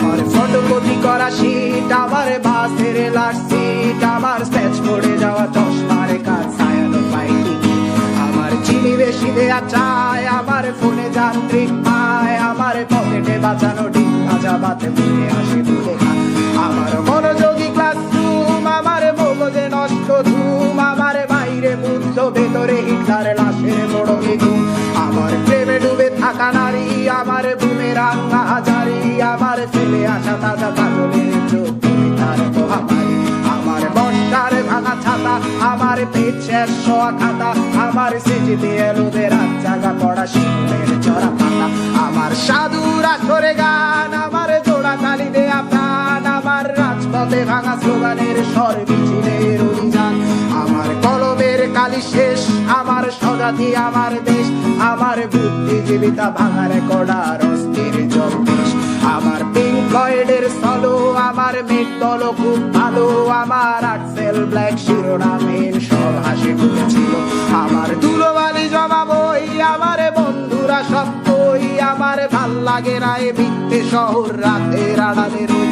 আমার ফটোকপি করা শীট, আমার বাসের লাস্ট সিট, আমার স্কেচ করে যাওয়া চশমার কাজ ছায়ানো পাইনি, আমার চিনি বেশি দেয়া চায়, আমার ফোনে যান্ত্রিক পায়, আমার পকেটে বাঁচানো ডিম ভাজা ভাতে বুঝে আসে ভুলে খায়, আমার মনোযোগী ক্লাসরুম, আমার মগজে নষ্ট ধুম, আমার বাইরে বুদ্ধ ভেতরে হিটলার লাশের বড় ঘুম, আমার প্রেমে ডুবে থাকা নারী, আমার বুমেরাং হাজারি, আমার ফেলে আসা তাজা কাজলের চোখ তার মহামারী, আমার বর্ষার ভাঙা ছাতা, আমার পেট শেষ হওয়া খাতা, আমার সিজিতে এলোদের রাত জাগা পড়া শিশুদের চড়া পাতা, আমার সাধুর আসরে গান, আমার জোড়া তালি দেয়া প্রাণ, আমার রাজপথে ভাঙা স্লোগানের স্বর মিছিলের অভিযান, আমার কলমের কালি শেষ, আমার স্বজাতি আমার দেশ, আমার বুদ্ধিজীবিতা ভাঙার কড়ার অস্থির জন্মেশ, আমার পিঙ্ক ফ্লয়েডের সলো, আমার মেঘ দল খুব ভালো, আমার আর্টসেল ব্ল্যাক শিরোনামের সব হাসি ফুটেছিল, আমার ধুলোবালি জমা বই, আমার বন্ধুরা সব কই, আমার ভাল লাগে না এ মিথ্যে শহর রাতের আড়ালে রই,